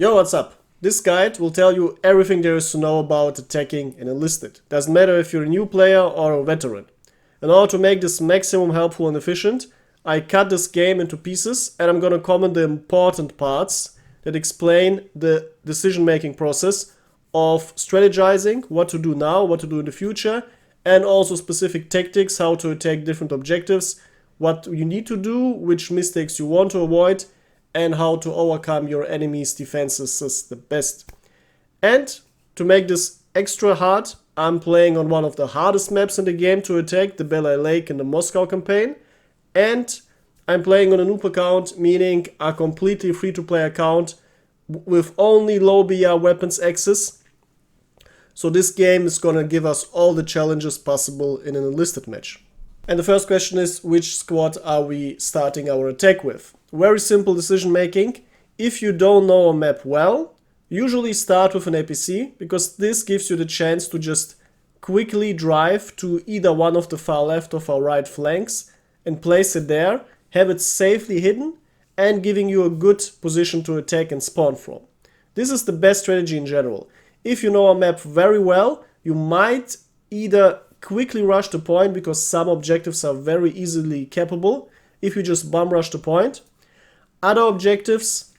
Yo, what's up? This guide will tell you everything there is to know about attacking in Enlisted. Doesn't matter if you're a new player or a veteran. In order to make this maximum helpful and efficient, I cut this game into pieces and I'm gonna comment the important parts that explain the decision-making process of strategizing, what to do now, what to do in the future, and also specific tactics, how to attack different objectives, what you need to do, which mistakes you want to avoid, and how to overcome your enemy's defenses the best. And to make this extra hard, I'm playing on one of the hardest maps in the game to attack, the Belay Lake in the Moscow campaign. And I'm playing on a noob account, meaning a completely free-to-play account with only low BR weapons access. So this game is gonna give us all the challenges possible in an enlisted match. And the first question is, which squad are we starting our attack with? Very simple decision making. If you don't know a map well, usually start with an APC, because this gives you the chance to just quickly drive to either one of the far left or far right flanks and place it there, have it safely hidden, and giving you a good position to attack and spawn from. This is the best strategy in general. If you know a map very well, you might either quickly rush the point, because some objectives are very easily capable if you just bomb rush the point. Other objectives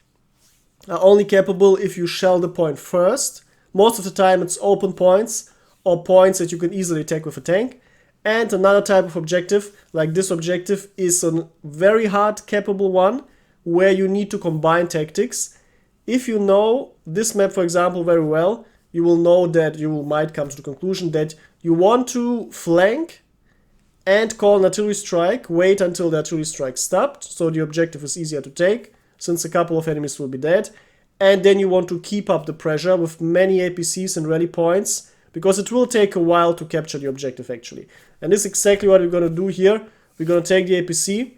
are only capable if you shell the point first. Most of the time it's open points or points that you can easily attack with a tank. And another type of objective, like this objective, is a very hard capable one where you need to combine tactics. If you know this map, for example, very well, you will know that you might come to the conclusion that you want to flank and call an artillery strike, wait until the artillery strike stopped, so the objective is easier to take, since a couple of enemies will be dead, and then you want to keep up the pressure with many APCs and ready points, because it will take a while to capture the objective actually. And this is exactly what we're going to do here. We're going to take the APC.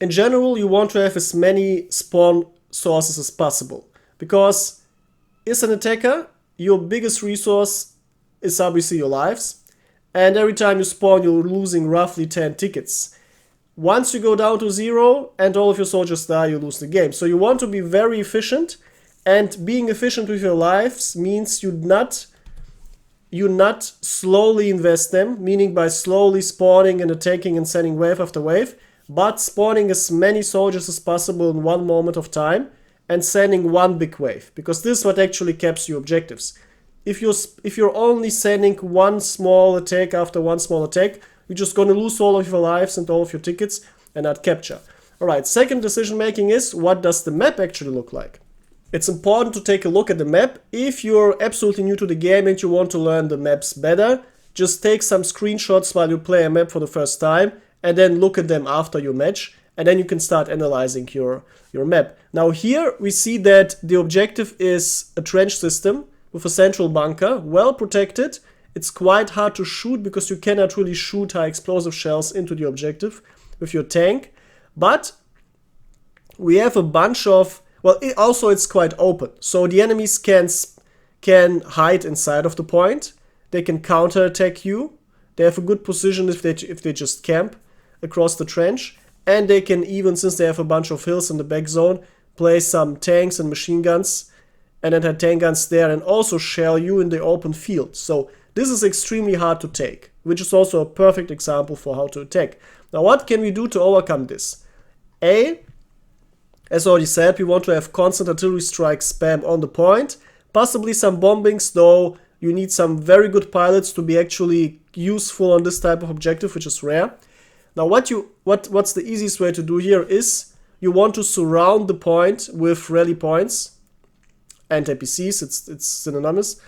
In general, you want to have as many spawn sources as possible, because as an attacker, your biggest resource is obviously your lives. And every time you spawn, you're losing roughly 10 tickets. Once you go down to 0 and all of your soldiers die, you lose the game. So you want to be very efficient, and being efficient with your lives means you not slowly invest them, meaning by slowly spawning and attacking and sending wave after wave, but spawning as many soldiers as possible in one moment of time and sending one big wave, because this is what actually caps your objectives. If you're only sending one small attack after one small attack, you're just going to lose all of your lives and all of your tickets and not capture. Alright, second decision making is, what does the map actually look like? It's important to take a look at the map. If you're absolutely new to the game and you want to learn the maps better, just take some screenshots while you play a map for the first time and then look at them after your match, and then you can start analyzing your map. Now here we see that the objective is a trench system with a central bunker, well protected. It's quite hard to shoot because you cannot really shoot high explosive shells into the objective with your tank. But we have a bunch of, well, also it's quite open. So the enemies can hide inside of the point. They can counterattack you. They have a good position if they just camp across the trench. And they can even, since they have a bunch of hills in the back zone, place some tanks and machine guns and then have tank guns there and also shell you in the open field. So this is extremely hard to take, which is also a perfect example for how to attack. Now what can we do to overcome this? As already said, we want to have constant artillery strike spam on the point, possibly some bombings, though you need some very good pilots to be actually useful on this type of objective, which is rare. Now what's the easiest way to do here is you want to surround the point with rally points and APCs, it's synonymous,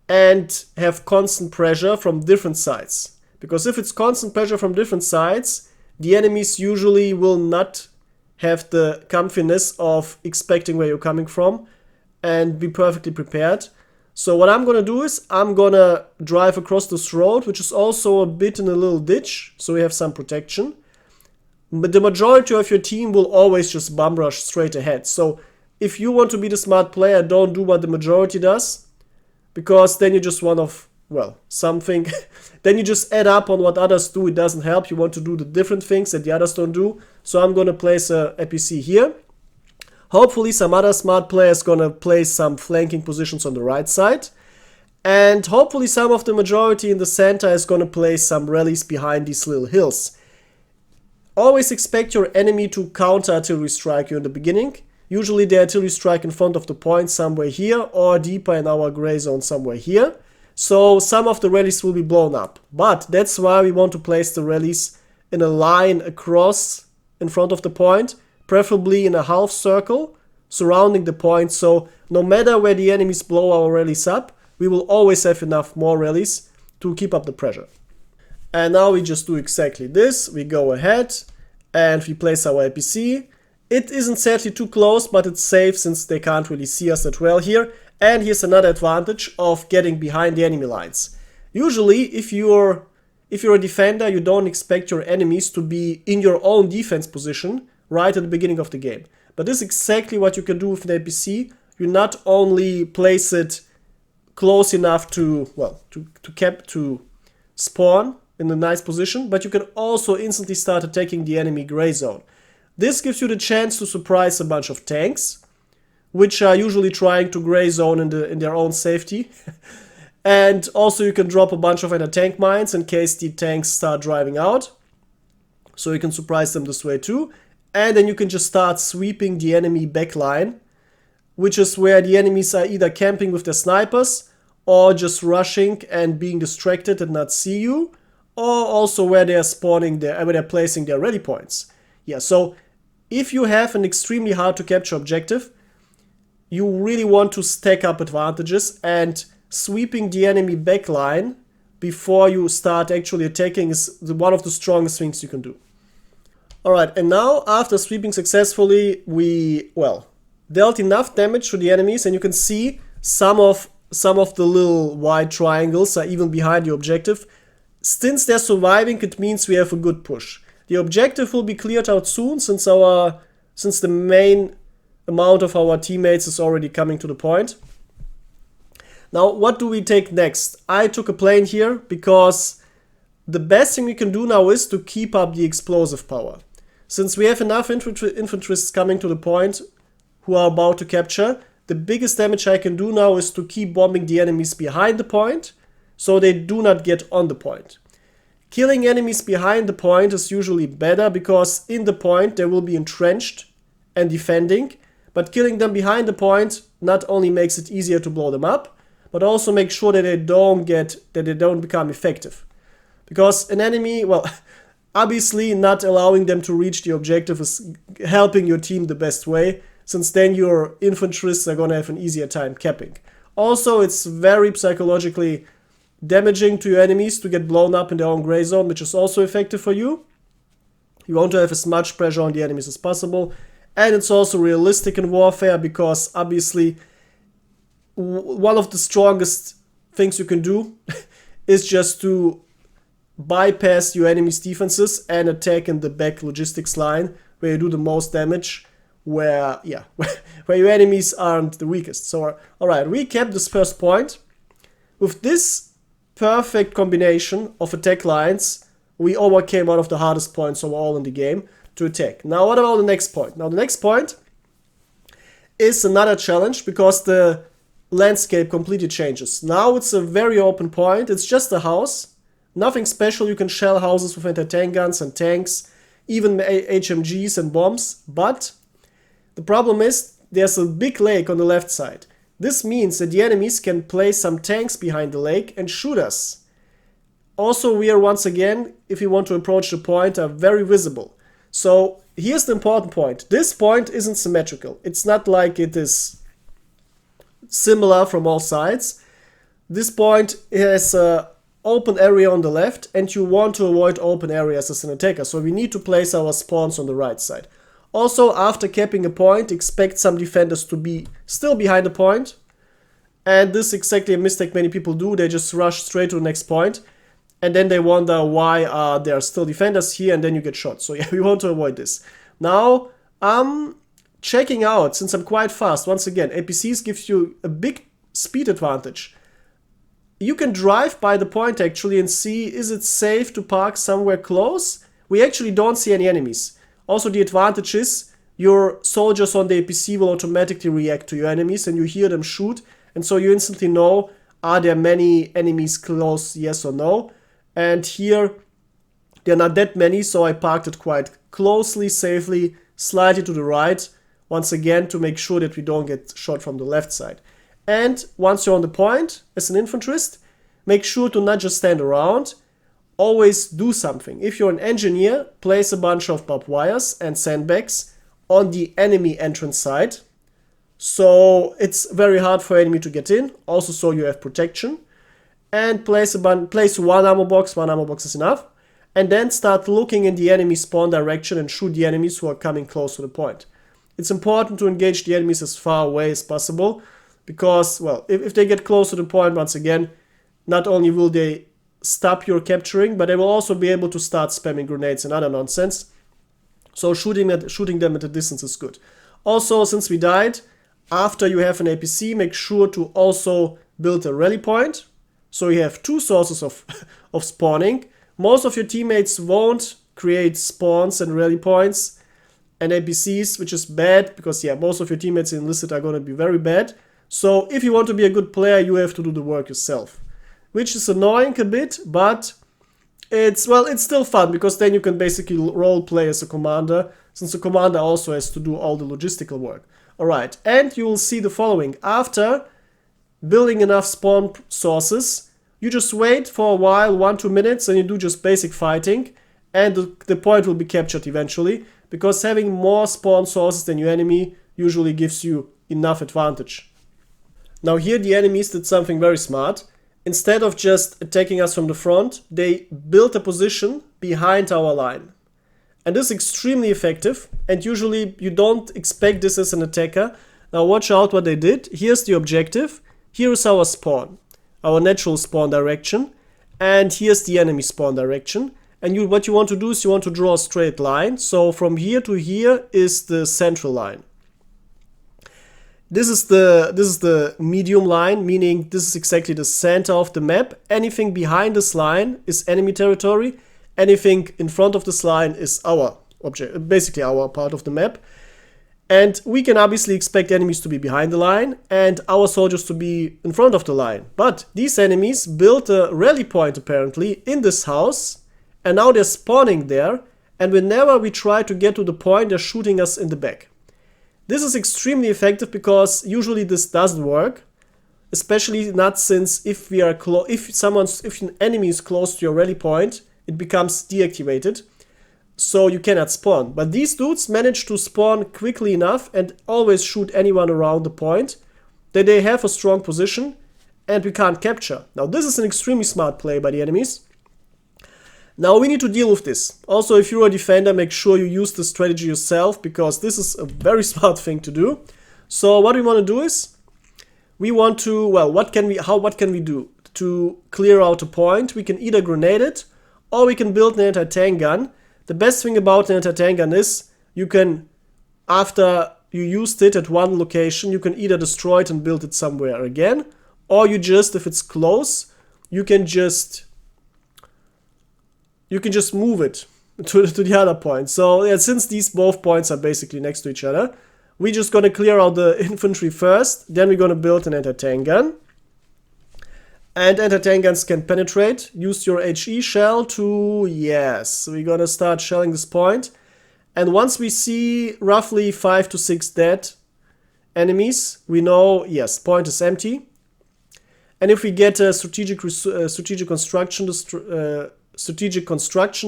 and have constant pressure from different sides. Because if it's constant pressure from different sides, the enemies usually will not have the comfiness of expecting where you're coming from and be perfectly prepared. So what I'm gonna do is I'm gonna drive across this road, which is also a bit in a little ditch, so we have some protection. But the majority of your team will always just bomb rush straight ahead. So if you want to be the smart player, don't do what the majority does, because then you just one of, well, something, then you just add up on what others do. It doesn't help. You want to do the different things that the others don't do. So I'm going to place a APC here. Hopefully some other smart player is gonna place some flanking positions on the right side. And hopefully some of the majority in the center is gonna place some rallies behind these little hills. Always expect your enemy to counter artillery strike you in the beginning. Usually the artillery strike in front of the point somewhere here, or deeper in our gray zone somewhere here. So some of the rallies will be blown up. But that's why we want to place the rallies in a line across in front of the point, preferably in a half circle surrounding the point. So no matter where the enemies blow our rallies up, we will always have enough more rallies to keep up the pressure. And now we just do exactly this. We go ahead and we place our APC. It isn't sadly too close, but it's safe since they can't really see us that well here. And here's another advantage of getting behind the enemy lines. Usually, if you're a defender, you don't expect your enemies to be in your own defense position right at the beginning of the game. But this is exactly what you can do with an APC. You not only place it close enough to, well, to spawn in a nice position, but you can also instantly start attacking the enemy gray zone. This gives you the chance to surprise a bunch of tanks, which are usually trying to gray zone in their own safety. And also you can drop a bunch of anti-tank mines in case the tanks start driving out. So you can surprise them this way too. And then you can just start sweeping the enemy backline, which is where the enemies are either camping with their snipers or just rushing and being distracted and not see you, or also where they're spawning where they're placing their rally points. Yeah, so if you have an extremely hard to capture objective, you really want to stack up advantages, and sweeping the enemy backline before you start actually attacking is one of the strongest things you can do. Alright, and now after sweeping successfully, we, well, dealt enough damage to the enemies, and you can see some of the little white triangles are even behind the objective. Since they're surviving, it means we have a good push. The objective will be cleared out soon since the main amount of our teammates is already coming to the point. Now, what do we take next? I took a plane here because the best thing we can do now is to keep up the explosive power. Since we have enough infantry's coming to the point who are about to capture, the biggest damage I can do now is to keep bombing the enemies behind the point, so they do not get on the point. Killing enemies behind the point is usually better because in the point they will be entrenched and defending, but killing them behind the point not only makes it easier to blow them up, but also make sure that they don't become effective. Because an enemy, well, obviously not allowing them to reach the objective is helping your team the best way, since then your infanterists are gonna have an easier time capping. Also, it's very psychologically damaging to your enemies to get blown up in their own gray zone, which is also effective for you. You want to have as much pressure on the enemies as possible, and it's also realistic in warfare because obviously one of the strongest things you can do is just to bypass your enemy's defenses and attack in the back logistics line where you do the most damage, where your enemies aren't the weakest. So alright, we kept this first point. With this perfect combination of attack lines, we overcame one of the hardest points overall in the game to attack. Now what about the next point? Now the next point is another challenge because the landscape completely changes. Now it's a very open point, it's just a house, nothing special. You can shell houses with anti-tank guns and tanks, even HMGs and bombs, but the problem is there's a big lake on the left side. This means that the enemies can place some tanks behind the lake and shoot us. Also, we are once again, if you want to approach the point, are very visible. So here's the important point. This point isn't symmetrical. It's not like it is similar from all sides. This point has an open area on the left, and you want to avoid open areas as an attacker. So we need to place our spawns on the right side. Also, after capping a point, expect some defenders to be still behind the point. And this is exactly a mistake many people do. They just rush straight to the next point. And then they wonder why there are still defenders here, and then you get shot. So yeah, we want to avoid this. Now, I'm checking out, since I'm quite fast, once again, APCs gives you a big speed advantage. You can drive by the point actually and see, is it safe to park somewhere close? We actually don't see any enemies. Also, the advantage is your soldiers on the APC will automatically react to your enemies and you hear them shoot. And so you instantly know, are there many enemies close, yes or no? And here, there are not that many, so I parked it quite closely, safely, slightly to the right, once again to make sure that we don't get shot from the left side. And once you're on the point, as an infanterist, make sure to not just stand around, always do something. If you're an engineer, place a bunch of barbed wires and sandbags on the enemy entrance side. So it's very hard for enemy to get in, also so you have protection. And place one ammo box is enough. And then start looking in the enemy spawn direction and shoot the enemies who are coming close to the point. It's important to engage the enemies as far away as possible, because, well, if they get close to the point, once again, not only will they stop your capturing, but they will also be able to start spamming grenades and other nonsense. So shooting them at a distance is good. Also, since we died, after you have an APC, make sure to also build a rally point. So you have two sources of spawning. Most of your teammates won't create spawns and rally points and APCs, which is bad because, yeah, most of your teammates in Enlisted are going to be very bad. So if you want to be a good player, you have to do the work yourself, which is annoying a bit, but it's still fun because then you can basically role play as a commander, since the commander also has to do all the logistical work. Alright, and you will see the following. After building enough spawn sources, you just wait for a while, 1-2 minutes, and you do just basic fighting, and the point will be captured eventually, because having more spawn sources than your enemy usually gives you enough advantage. Now here the enemies did something very smart. Instead of just attacking us from the front, they built a position behind our line. And this is extremely effective, and usually you don't expect this as an attacker. Now watch out what they did. Here's the objective. Here is our spawn, our natural spawn direction, and here's the enemy spawn direction. And what you want to do is you want to draw a straight line. So from here to here is the central line. This is the medium line, meaning this is exactly the center of the map. Anything behind this line is enemy territory. Anything in front of this line is our object, basically our part of the map. And we can obviously expect enemies to be behind the line and our soldiers to be in front of the line. But these enemies built a rally point apparently in this house, and now they're spawning there, and whenever we try to get to the point, they're shooting us in the back. This is extremely effective because usually this doesn't work, especially not since if an enemy is close to your rally point, it becomes deactivated. So you cannot spawn. But these dudes manage to spawn quickly enough and always shoot anyone around the point that they have a strong position and we can't capture. Now this is an extremely smart play by the enemies. Now we need to deal with this. Also, if you're a defender, make sure you use the strategy yourself, because this is a very smart thing to do. So what we want to do is, we want to, well, what can we do to clear out a point? We can either grenade it, or we can build an anti-tank gun. The best thing about an anti-tank gun is, you can, after you used it at one location, you can either destroy it and build it somewhere again, or you just, if it's close, you can just move it to the other point. So yeah, since these both points are basically next to each other, we're just gonna clear out the infantry first, then we're gonna build an anti-tank gun. And anti-tank guns can penetrate. Use your HE shell to, yes, we're gonna start shelling this point. And once we see roughly 5 to 6 dead enemies, we know, yes, point is empty. And if we get a strategic construction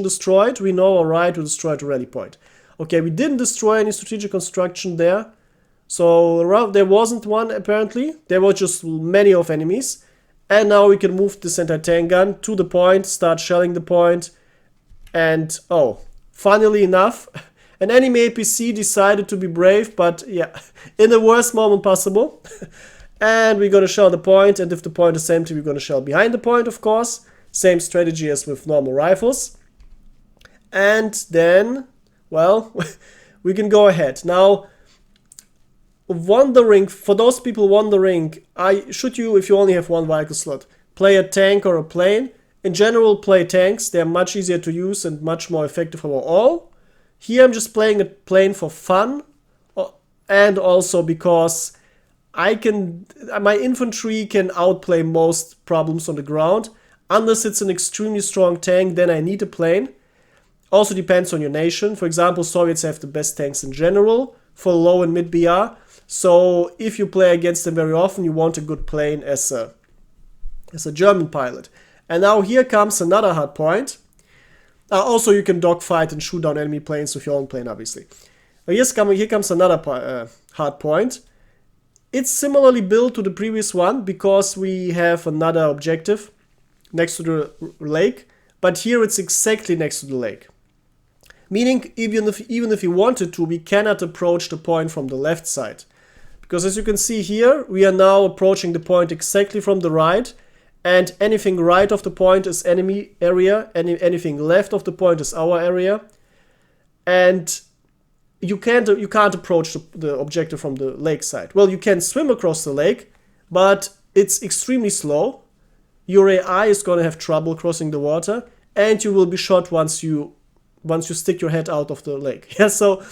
destroyed, we know, alright, we destroyed the rally point. Okay, we didn't destroy any strategic construction there. So there wasn't one apparently. There were just many of enemies. And now we can move this anti-tank gun to the point, start shelling the point. And, oh, funnily enough, an enemy APC decided to be brave, but yeah, in the worst moment possible. And we're gonna shell the point, and if the point is empty, we're gonna shell behind the point, of course. Same strategy as with normal rifles. And then, well, we can go ahead. Now, for those people wondering, should you, if you only have one vehicle slot, play a tank or a plane? In general, play tanks. They're much easier to use and much more effective overall. Here I'm just playing a plane for fun. and also because my infantry can outplay most problems on the ground. Unless it's an extremely strong tank, then I need a plane. Also depends on your nation. For example, Soviets have the best tanks in general for low and mid BR. So if you play against them very often, you want a good plane as a German pilot. And now here comes another hard point. Also, you can dogfight and shoot down enemy planes with your own plane, obviously. Here comes another hard point. It's similarly built to the previous one because we have another objective next to the lake, but here it's exactly next to the lake. Meaning, even if we wanted to, we cannot approach the point from the left side. Because as you can see here, we are now approaching the point exactly from the right, and anything right of the point is enemy area, anything left of the point is our area. And you can't approach the objective from the lake side. Well, you can swim across the lake, but it's extremely slow. Your AI is going to have trouble crossing the water, and you will be shot once you stick your head out of the lake. Yeah, so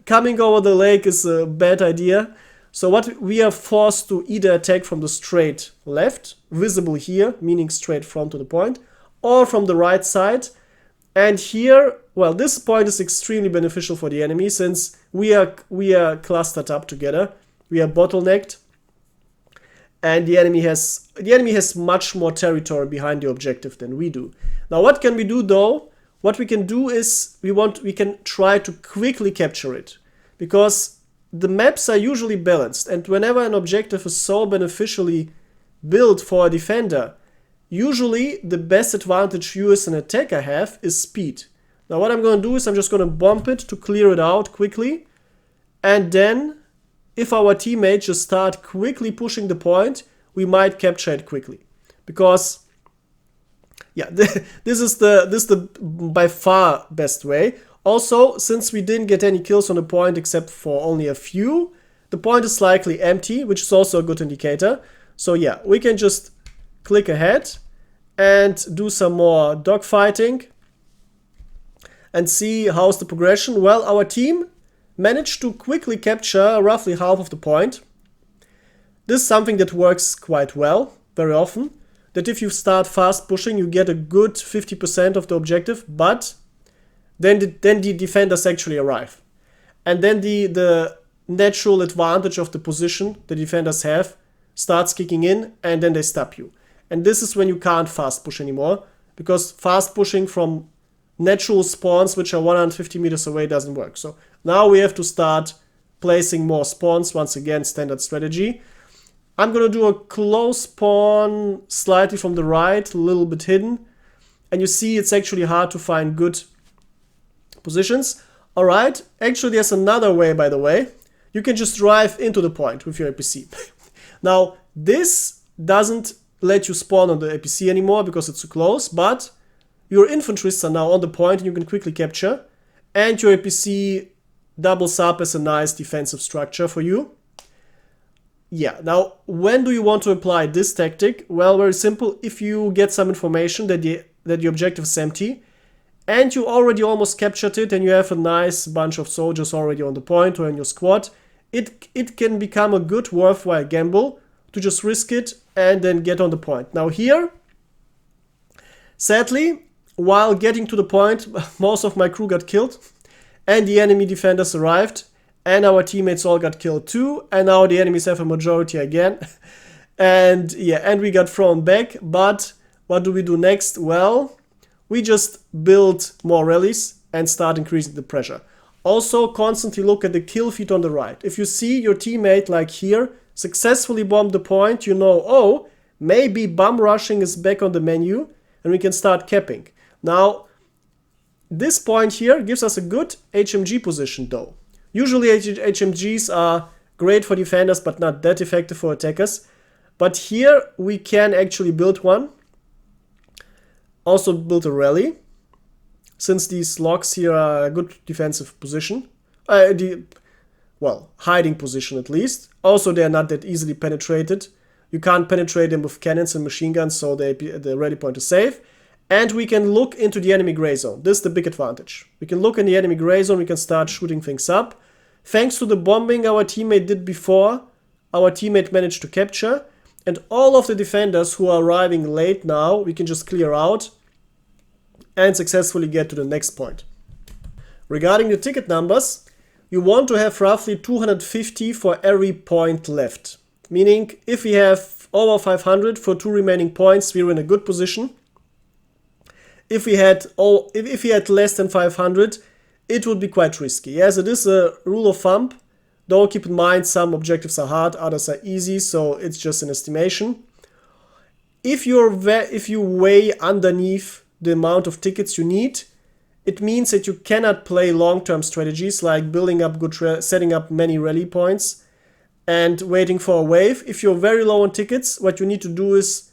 coming over the lake is a bad idea. So what we are forced to either attack from the straight left, visible here, meaning straight front to the point, or from the right side. And here, well, this point is extremely beneficial for the enemy since we are clustered up together. We are bottlenecked, and the enemy has much more territory behind the objective than we do. Now, what can we do though? What we can do is we can try to quickly capture it, because the maps are usually balanced, and whenever an objective is so beneficially built for a defender, usually the best advantage you as an attacker have is speed. Now what I'm going to do is I'm just going to bomb it to clear it out quickly, and then if our teammates just start quickly pushing the point, we might capture it quickly. Because yeah, this is the by far best way. Also, since we didn't get any kills on the point except for only a few, the point is likely empty, which is also a good indicator. So yeah, we can just click ahead and do some more dogfighting and see how's the progression. Well, our team managed to quickly capture roughly half of the point. This is something that works quite well, very often. That if you start fast pushing, you get a good 50% of the objective, but then the defenders actually arrive. And then the natural advantage of the position the defenders have starts kicking in, and then they stop you. And this is when you can't fast push anymore, because fast pushing from natural spawns which are 150 meters away doesn't work. So now we have to start placing more spawns, once again, standard strategy. I'm going to do a close spawn slightly from the right, a little bit hidden. And you see it's actually hard to find good positions. Alright, actually there's another way, by the way. You can just drive into the point with your APC. Now, this doesn't let you spawn on the APC anymore because it's too close, but your infanterists are now on the point and you can quickly capture. And your APC doubles up as a nice defensive structure for you. Yeah, now, when do you want to apply this tactic? Well, very simple. If you get some information that the objective is empty, and you already almost captured it, and you have a nice bunch of soldiers already on the point or in your squad, it can become a good, worthwhile gamble to just risk it and then get on the point. Now here, sadly, while getting to the point, most of my crew got killed, and the enemy defenders arrived, and our teammates all got killed too, and now the enemies have a majority again. And yeah, and we got thrown back, but what do we do next? Well, we just build more rallies and start increasing the pressure. Also, constantly look at the kill feed on the right. If you see your teammate, like here, successfully bomb the point, you know, oh, maybe bomb rushing is back on the menu, and we can start capping. Now, this point here gives us a good HMG position though. Usually HMGs are great for defenders, but not that effective for attackers. But here we can actually build one. Also build a rally, since these locks here are a good defensive position. Well, hiding position at least. Also, they are not that easily penetrated. You can't penetrate them with cannons and machine guns, so the rally point is safe. And we can look into the enemy gray zone. This is the big advantage. We can look in the enemy gray zone, we can start shooting things up. Thanks to the bombing our teammate did before, our teammate managed to capture. And all of the defenders who are arriving late now, we can just clear out and successfully get to the next point. Regarding the ticket numbers, you want to have roughly 250 for every point left. Meaning, if we have over 500 for 2 remaining points, we're in a good position. If we had less than 500, it would be quite risky. Yes, it is a rule of thumb. Though keep in mind some objectives are hard, others are easy, so it's just an estimation. If you weigh underneath the amount of tickets you need, it means that you cannot play long-term strategies like building up setting up many rally points and waiting for a wave. If you're very low on tickets, what you need to do is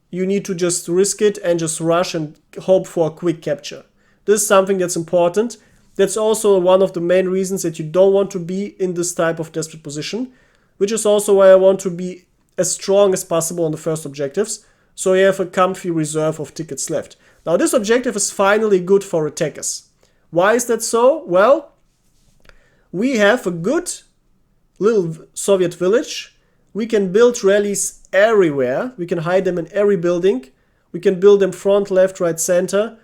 you need to just risk it and just rush and hope for a quick capture. This is something that's important. That's also one of the main reasons that you don't want to be in this type of desperate position, which is also why I want to be as strong as possible on the first objectives, so you have a comfy reserve of tickets left. Now this objective is finally good for attackers. Why is that so? Well, we have a good little Soviet village. We can build rallies everywhere. We can hide them in every building. We can build them front, left, right, center.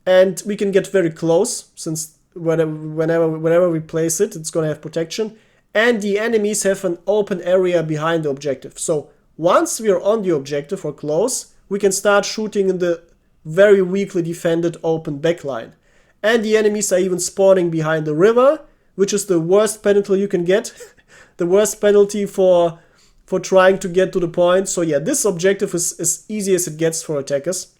And we can get very close, since whenever we place it, it's going to have protection. And the enemies have an open area behind the objective. So once we are on the objective or close, we can start shooting in the very weakly defended open backline. And the enemies are even spawning behind the river, which is the worst penalty you can get. The worst penalty for trying to get to the point. So yeah, this objective is as easy as it gets for attackers.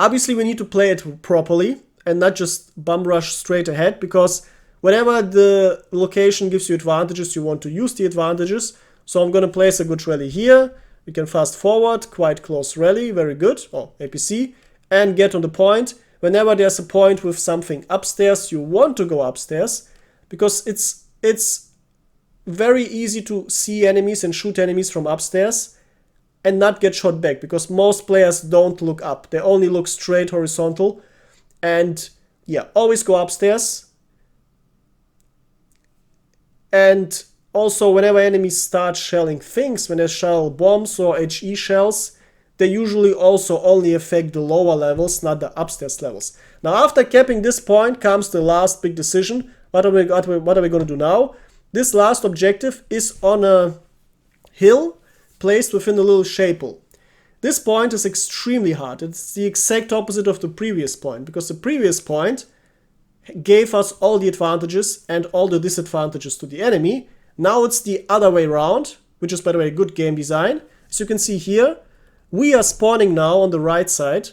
Obviously, we need to play it properly and not just bum rush straight ahead, because whenever the location gives you advantages, you want to use the advantages. So I'm going to place a good rally here. We can fast forward, quite close rally, very good, or APC, and get on the point. Whenever there's a point with something upstairs, you want to go upstairs, because it's very easy to see enemies and shoot enemies from upstairs and not get shot back, because most players don't look up. They only look straight horizontal. And yeah, always go upstairs. And also, whenever enemies start shelling things, when they shell bombs or HE shells, they usually also only affect the lower levels, not the upstairs levels. Now, after capping this point comes the last big decision. What are we going to do now? This last objective is on a hill placed within a little chapel. This point is extremely hard. It's the exact opposite of the previous point, because the previous point gave us all the advantages and all the disadvantages to the enemy. Now it's the other way around, which is, by the way, good game design. As you can see here, we are spawning now on the right side,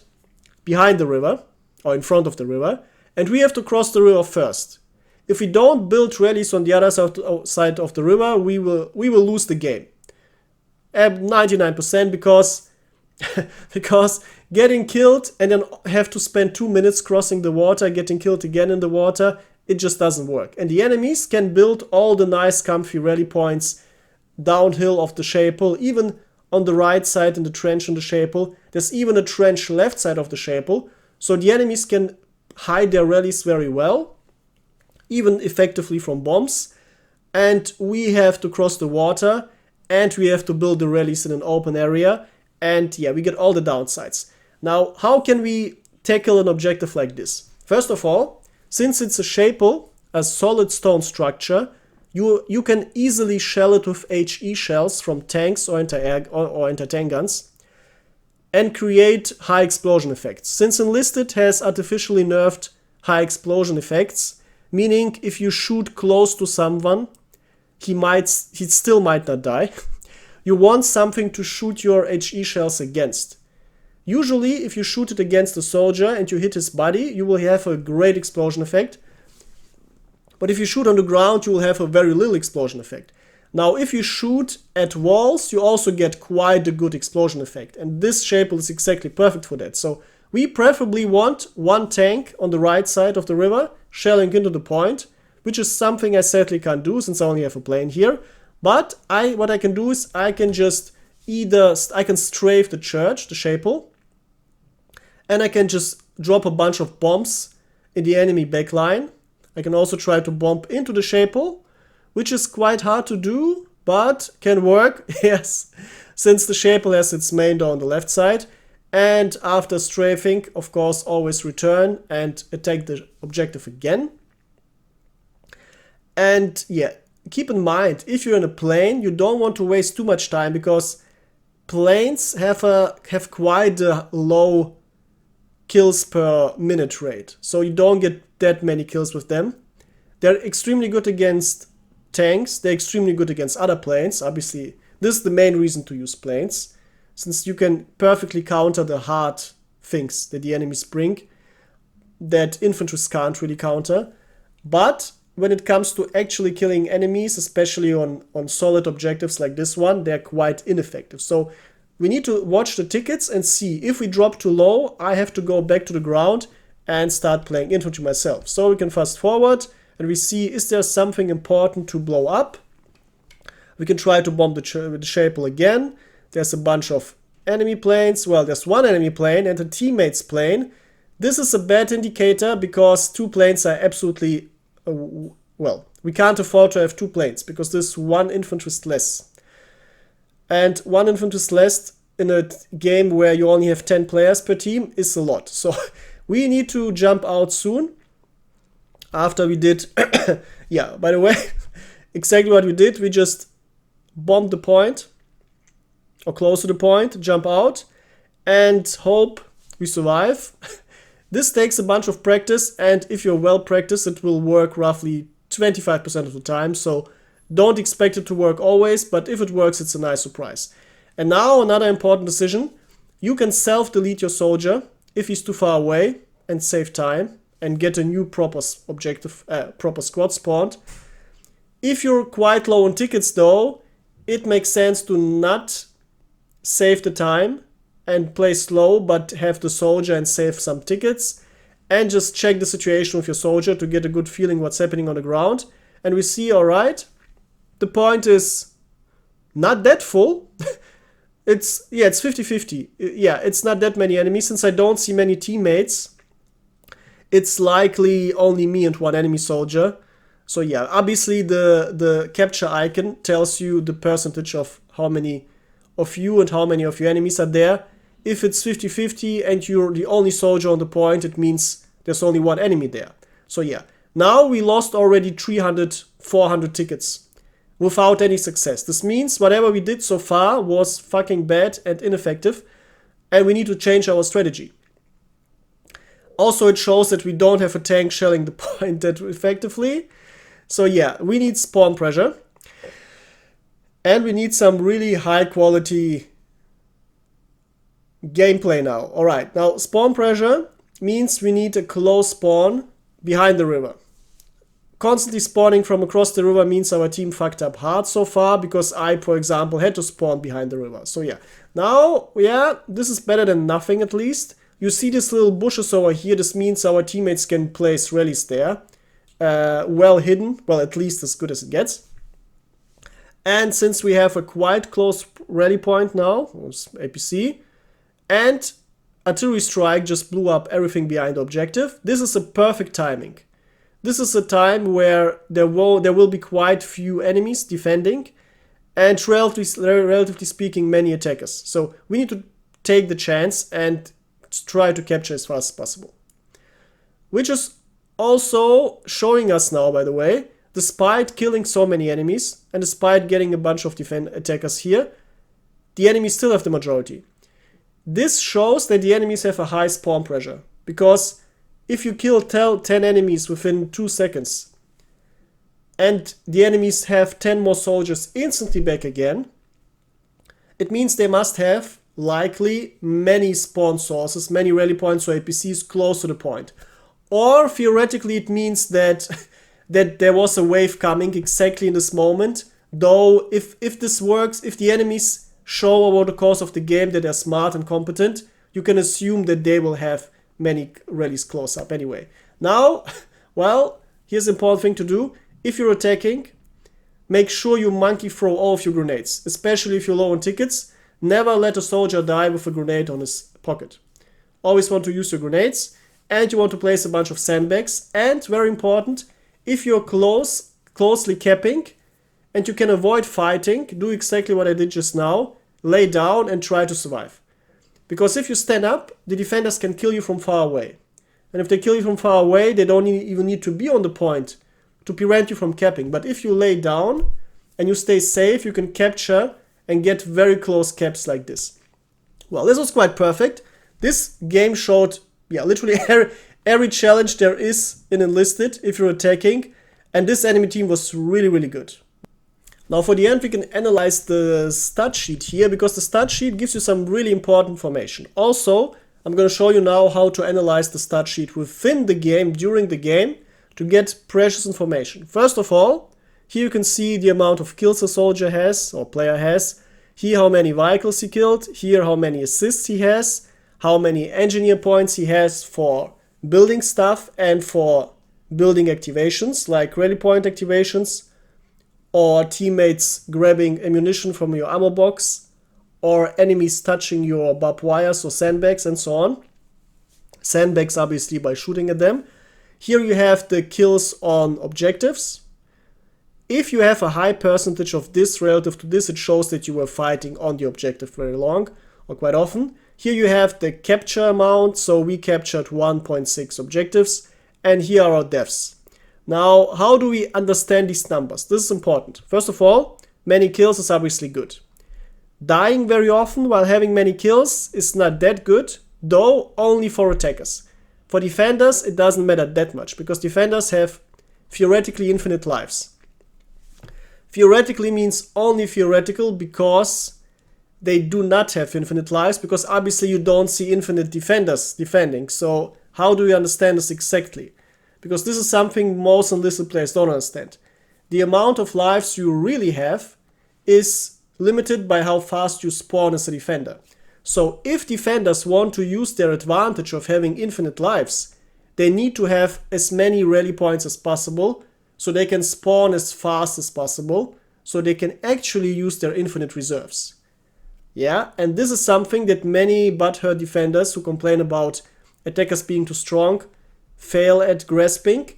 behind the river, or in front of the river, and we have to cross the river first. If we don't build rallies on the other side of the river, we will lose the game. 99%, because getting killed and then have to spend 2 minutes crossing the water, getting killed again in the water, it just doesn't work. And the enemies can build all the nice comfy rally points downhill of the chapel, even on the right side in the trench in the chapel. There's even a trench left side of the chapel, so the enemies can hide their rallies very well, even effectively from bombs. And we have to cross the water, and we have to build the rallies in an open area, and yeah, we get all the downsides. Now, how can we tackle an objective like this? First of all, since it's a chapel, a solid stone structure, you can easily shell it with HE shells from tanks or anti-tank guns and create high explosion effects. Since Enlisted has artificially nerfed high explosion effects, meaning if you shoot close to someone, he still might not die. You want something to shoot your HE shells against. Usually, if you shoot it against a soldier and you hit his body, you will have a great explosion effect. But if you shoot on the ground, you will have a very little explosion effect. Now, if you shoot at walls, you also get quite a good explosion effect. And this chapel is exactly perfect for that. So we preferably want one tank on the right side of the river, shelling into the point, which is something I sadly can't do since I only have a plane here. But what I can do is I can just I can strafe the church, the chapel, and I can just drop a bunch of bombs in the enemy backline. I can also try to bomb into the Shapel, which is quite hard to do, but can work, yes, since the Shapel has its main door on the left side. And after strafing, of course, always return and attack the objective again. And yeah, keep in mind, if you're in a plane, you don't want to waste too much time, because planes have quite a low kills per minute rate. So you don't get that many kills with them. They're extremely good against tanks. They're extremely good against other planes. Obviously, this is the main reason to use planes, since you can perfectly counter the hard things that the enemies bring that infantries can't really counter. But when it comes to actually killing enemies, especially on solid objectives like this one, they're quite ineffective. So we need to watch the tickets and see if we drop too low, I have to go back to the ground and start playing infantry myself. So we can fast forward and we see, is there something important to blow up? We can try to bomb the Shapel again. There's a bunch of enemy planes. Well, there's one enemy plane and a teammate's plane. This is a bad indicator, because two planes are absolutely... well, we can't afford to have two planes, because there's one infanterist less. And one infanterist less in a game where you only have 10 players per team is a lot. So we need to jump out soon. After we did... yeah, by the way, exactly what we did. We just bombed the point, or close to the point, jump out, and hope we survive. This takes a bunch of practice, and if you're well practiced, it will work roughly 25% of the time. So don't expect it to work always, but if it works, it's a nice surprise. And now another important decision. You can self-delete your soldier if he's too far away and save time and get a new proper squad spawned. If you're quite low on tickets though, it makes sense to not save the time and play slow, but have the soldier and save some tickets, and just check the situation with your soldier to get a good feeling what's happening on the ground. And we see, alright, the point is not that full. It's 50-50. Yeah, it's not that many enemies. Since I don't see many teammates, it's likely only me and one enemy soldier. So yeah, obviously the capture icon tells you the percentage of how many of you and how many of your enemies are there. If it's 50-50 and you're the only soldier on the point, it means there's only one enemy there. So yeah, now we lost already 300-400 tickets without any success. This means whatever we did so far was fucking bad and ineffective, and we need to change our strategy. Also, it shows that we don't have a tank shelling the point that effectively. So yeah, we need spawn pressure. And we need some really high quality gameplay now. Alright, now spawn pressure means we need a close spawn behind the river. Constantly spawning from across the river means our team fucked up hard so far, because I, for example, had to spawn behind the river. So yeah, now, yeah, this is better than nothing at least. You see these little bushes over here, this means our teammates can place rallies there. Well hidden, well, at least as good as it gets. And since we have a quite close rally point now, APC, and artillery strike just blew up everything behind the objective, this is a perfect timing. This is a time where there will be quite few enemies defending, and relatively speaking, many attackers. So we need to take the chance and try to capture as fast as possible. Which is also showing us now, by the way, despite killing so many enemies, and despite getting a bunch of attackers here, the enemies still have the majority. This shows that the enemies have a high spawn pressure, because if you kill 10 enemies within 2 seconds, and the enemies have 10 more soldiers instantly back again, it means they must have likely many spawn sources, many rally points or APCs close to the point. Or theoretically it means that there was a wave coming exactly in this moment, though if this works, if the enemies show over the course of the game that they're smart and competent, you can assume that they will have many rallies close up anyway. Now, well, here's an important thing to do. If you're attacking, make sure you monkey throw all of your grenades, especially if you're low on tickets. Never let a soldier die with a grenade on his pocket. Always want to use your grenades, and you want to place a bunch of sandbags, and very important, if you're closely capping and you can avoid fighting, do exactly what I did just now, lay down and try to survive. Because if you stand up, the defenders can kill you from far away. And if they kill you from far away, they don't even need to be on the point to prevent you from capping. But if you lay down and you stay safe, you can capture and get very close caps like this. Well, this was quite perfect. This game showed, literally every challenge there is in Enlisted if you're attacking. And this enemy team was really, really good. Now for the end, we can analyze the stat sheet here, because the stat sheet gives you some really important information. Also, I'm going to show you now how to analyze the stat sheet within the game, during the game, to get precious information. First of all, here you can see the amount of kills a soldier has, or player has. Here how many vehicles he killed. Here how many assists he has. How many engineer points he has for building stuff and for building activations, like rally point activations, or teammates grabbing ammunition from your ammo box, or enemies touching your barbed wires or sandbags and so on. Sandbags obviously by shooting at them. Here you have the kills on objectives. If you have a high percentage of this relative to this, it shows that you were fighting on the objective very long or quite often. Here you have the capture amount, so we captured 1.6 objectives, and here are our deaths. Now, how do we understand these numbers? This is important. First of all, many kills is obviously good. Dying very often while having many kills is not that good, though only for attackers. For defenders, it doesn't matter that much, because defenders have theoretically infinite lives. Theoretically means only theoretical, because they do not have infinite lives, because obviously you don't see infinite defenders defending. So how do we understand this exactly? Because this is something most Enlisted players don't understand. The amount of lives you really have is limited by how fast you spawn as a defender. So if defenders want to use their advantage of having infinite lives, they need to have as many rally points as possible, so they can spawn as fast as possible, so they can actually use their infinite reserves. Yeah, and this is something that many butthurt defenders who complain about attackers being too strong fail at grasping.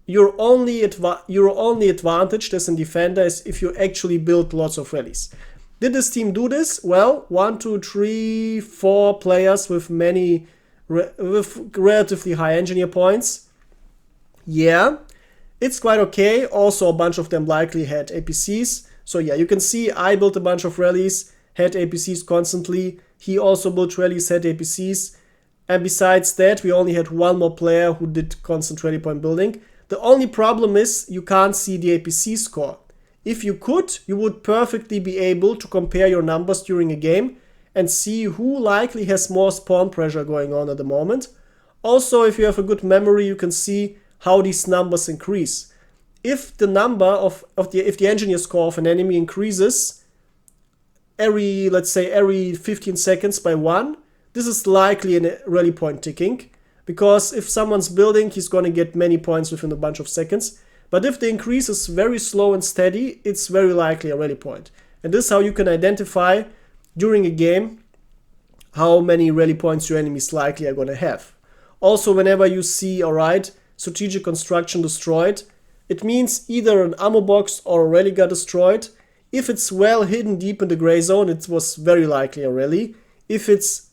Your only advantage as a defender is if you actually build lots of rallies. Did this team do this? Well, 1, 2, 3, 4 players with with relatively high engineer points. Yeah, it's quite okay. Also, a bunch of them likely had APCs. So yeah, you can see I built a bunch of rallies, had APCs constantly. He also built rallies, had APCs. And besides that, we only had one more player who did constant rally point building. The only problem is you can't see the APC score. If you could, you would perfectly be able to compare your numbers during a game and see who likely has more spawn pressure going on at the moment. Also, if you have a good memory, you can see how these numbers increase. If the number if the engineer score of an enemy increases let's say every 15 seconds by 1, this is likely a rally point ticking, because if someone's building, he's going to get many points within a bunch of seconds. But if the increase is very slow and steady, it's very likely a rally point. And this is how you can identify during a game how many rally points your enemies likely are going to have. Also, whenever you see, alright, strategic construction destroyed, it means either an ammo box or a rally got destroyed. If it's well hidden deep in the gray zone, it was very likely a rally. If it's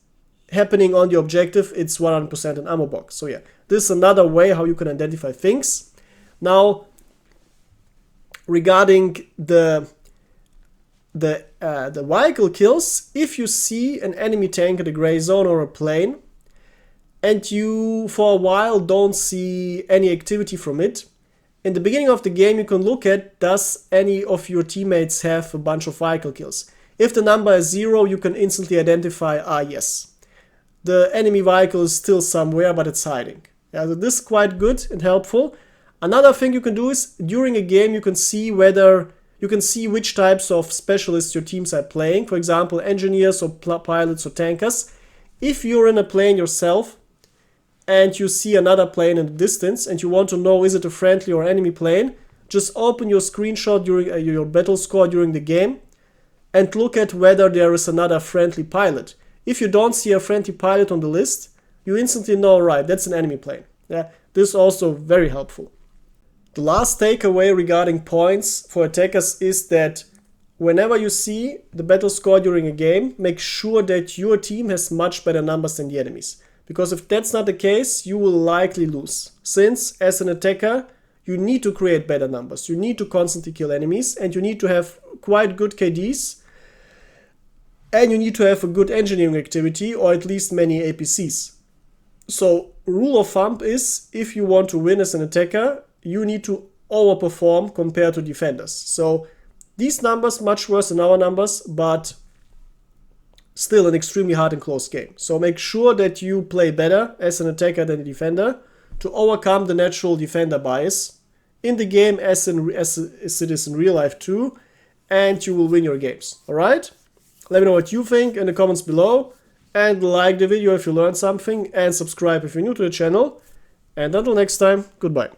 happening on the objective, it's 100% an ammo box. So yeah, this is another way how you can identify things. Now, regarding the vehicle kills, if you see an enemy tank in the gray zone or a plane, and you for a while don't see any activity from it, in the beginning of the game you can look at, does any of your teammates have a bunch of vehicle kills? If the number is 0, you can instantly identify, yes, the enemy vehicle is still somewhere, but it's hiding. Yeah, so this is quite good and helpful. Another thing you can do is, during a game, you can see which types of specialists your teams are playing. For example, engineers or pilots or tankers. If you're in a plane yourself and you see another plane in the distance and you want to know is it a friendly or enemy plane, just open your screenshot during your battle score during the game and look at whether there is another friendly pilot. If you don't see a friendly pilot on the list, you instantly know, right, that's an enemy plane. Yeah, this is also very helpful. The last takeaway regarding points for attackers is that whenever you see the battle score during a game, make sure that your team has much better numbers than the enemies. Because if that's not the case, you will likely lose. Since, as an attacker, you need to create better numbers. You need to constantly kill enemies, and you need to have quite good KDs. And you need to have a good engineering activity, or at least many APCs. So, rule of thumb is, if you want to win as an attacker, you need to overperform compared to defenders. So, these numbers much worse than our numbers, but still an extremely hard and close game. So make sure that you play better as an attacker than a defender to overcome the natural defender bias in the game as it is in real life too, and you will win your games. Alright? Let me know what you think in the comments below, and like the video if you learned something, and subscribe if you're new to the channel. And until next time, goodbye.